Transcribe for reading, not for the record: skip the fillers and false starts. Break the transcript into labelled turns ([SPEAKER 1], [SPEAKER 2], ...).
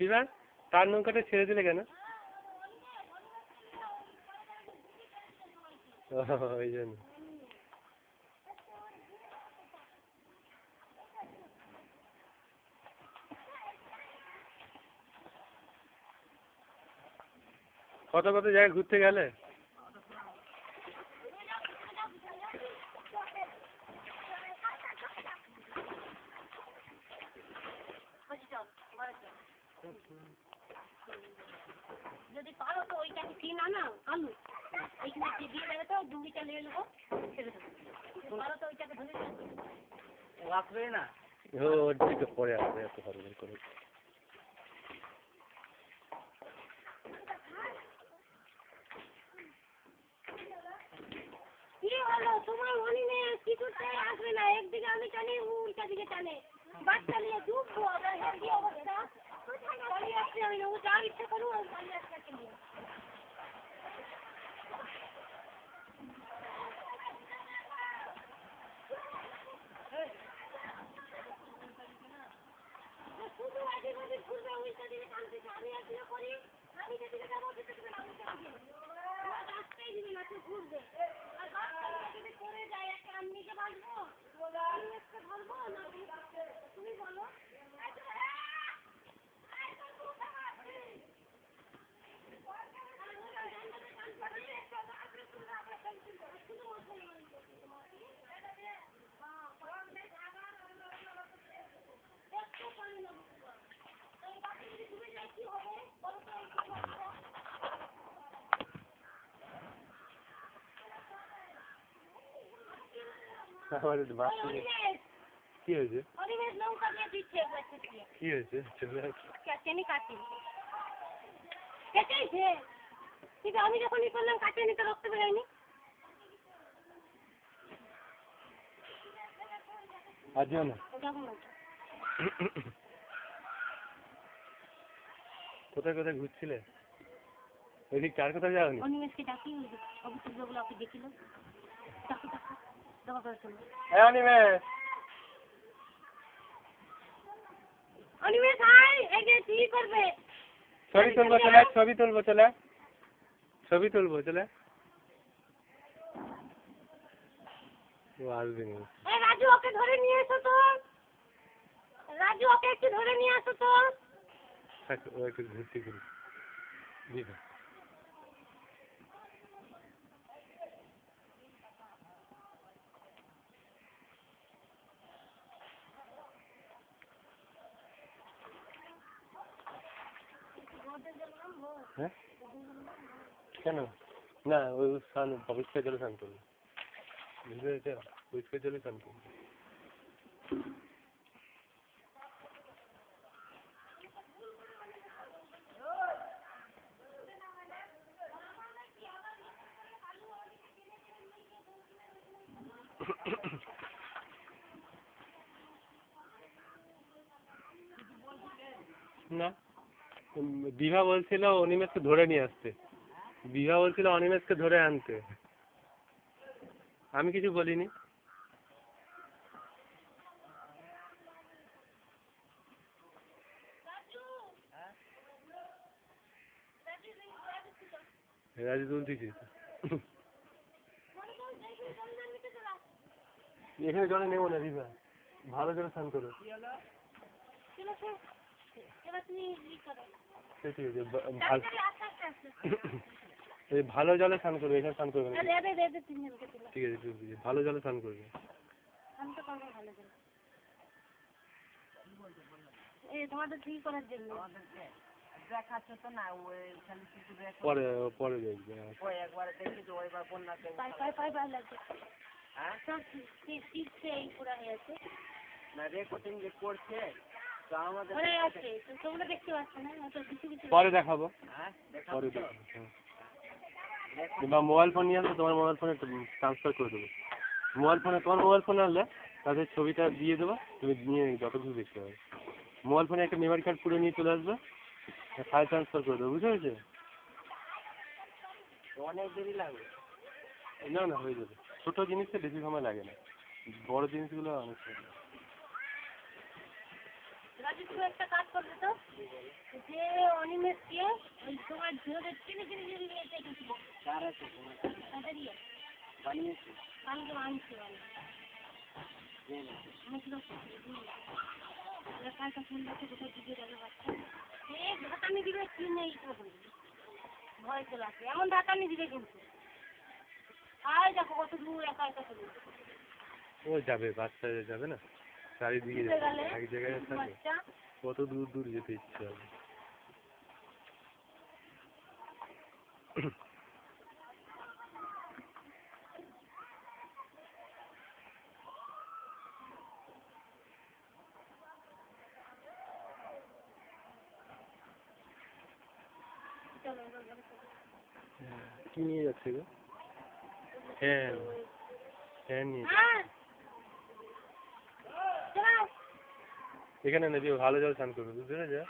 [SPEAKER 1] বিভা তার নৌকাটা ছেড়ে দিলে কেন? ওই জন্য। কত কত জায়গায় ঘুরতে গেলে?
[SPEAKER 2] যদি পারো তো ওইটাকে কিন আনা আলু এইখানে দিয়ে দেবে তো ডুঙ্গিটা নিয়ে নেবো ছেড়ে দেবো পারো তো ওইটাকে ধরে আসবে না
[SPEAKER 1] ওর দিকে পরে আসবে এত হরবর করে।
[SPEAKER 2] কি হলো তোমার মনে কিছুতে আসবে না একদিকে আমি টানি উল্টা দিকে টানে বাচ্চা নিয়ে ডুববো আমার কি অবস্থা পালিয়ে আসছে আমি ও যা ইচ্ছে করবো আমি পালিয়ে আসতে নিয়ে শুধু আগে ঘুরবে উল্টা দিকে টানতে আমি একদিকে করি আমি যেদিকে যাবো সেদিকে রাস্তায় দিবে না তুই ঘুরবে আর বাচ্চা যদি পড়ে যায় একটা আমি নিজে বাঁচবো আমি একটা ধরবো না তুমি বলো
[SPEAKER 1] কি হয়েছে? কি হয়েছে?
[SPEAKER 2] আমি যখন ই করলাম কাটিয়ে নিতে রক্ত বেরোয়নি
[SPEAKER 1] আজও না। কোথায় কোথায় ঘুরছিলে? ওইদিক কার কোথায় যাওনি?
[SPEAKER 2] অনিমেষকে ডাকি অবশ্যই যেগুলো আপনি দেখিল অনিমেষ হাই এই যে কি করবে
[SPEAKER 1] ছবি তুলবো চলে ছবি তুলবো চলে ছবি তুলবো চলে ও আসবে না।
[SPEAKER 2] রাজু ওকে ধরে নিয়ে এসো তো রাজু ওকে একটু ধরে নিয়ে আসো তো
[SPEAKER 1] ও একটু ঘুরতে ঘুরি দিবে হ্যাঁ কেন না ওই স্নান পরিষ্কার জলে স্নান করবে বুঝতে পেরেছ পরিষ্কার জলে স্নান করবে না বিভা বলছিল অনিমেষকে ধরে নিয়ে আসতে বিভা বলছিল অনিমেষকে ধরে আনতে আমি কিছু বলিনি রাজু তুলতেছিস এখানে জলে নেবো না বিভা ভালো জলে স্নান করো ভালো জলে স্নান করবে এখানে স্নান করবে ঠিক আছে ভালো জলে স্নান করবে পরে পরে দেখবে
[SPEAKER 2] সব শিখছে এই পুরা হয়ে আছে
[SPEAKER 3] না রেকর্ডিং যে করছে তো আমাদের
[SPEAKER 2] হয়ে আছে তো তোমরা দেখতে পাচ্ছ না অত কিছু কিছু
[SPEAKER 1] পরে দেখাবো,
[SPEAKER 3] হ্যাঁ
[SPEAKER 1] পরে দেখাবো। কিংবা মোবাইল ফোন নিয়ে আসলে তোমার মোবাইল ফোনে ট্রান্সফার করে দেবো। তোমার মোবাইল ফোন আনলে তাদের ছবিটা দিয়ে দেবো, তুমি নিয়ে যত কিছু দেখতে পাবে। মোবাইল ফোনে একটা মেমোরি কার্ড পুরো নিয়ে চলে আসবে, ফাইল ট্রান্সফার করে দেবো, বুঝতে পেরেছো?
[SPEAKER 3] অনেক দেরি লাগবে।
[SPEAKER 1] না না, হয়ে যাবে। ছোটো জিনিসে বেশি সময় লাগে না, বড় জিনিসগুলো অনেক সময় লাগে।
[SPEAKER 2] রাজু তুমি একটা কাজ করবে তো যে অনিমেষকে ওই তোমার ঝিওদের চিনি চিনি চিনি নিয়েছে কিছু
[SPEAKER 3] কার আছে তোমার
[SPEAKER 2] তাদের ইয়ে
[SPEAKER 3] বানিয়েছি
[SPEAKER 2] কালকে আনছি আমি কালটা ফোন করছে কোথাও দিকে যাবে বাচ্চা এই ধাতানি দিবে কি নেই ভয় চলে আসবে এমন ধাতানি দিবে কিন্তু আয় দেখো কত দূর একা একা চলে
[SPEAKER 1] ও যাবে, বাচ্চা যাবে না, চারিদিকে যাবে, এক জায়গায় থাকবে,
[SPEAKER 2] বাচ্চা
[SPEAKER 1] কত দূর দূর যেতে ইচ্ছে হবে। কি নিয়ে যাচ্ছে গো? ফ্যান, ফ্যান নিয়ে এখানে নেবি, ভালো জল স্নান করবে, বুঝতে পেরেছো?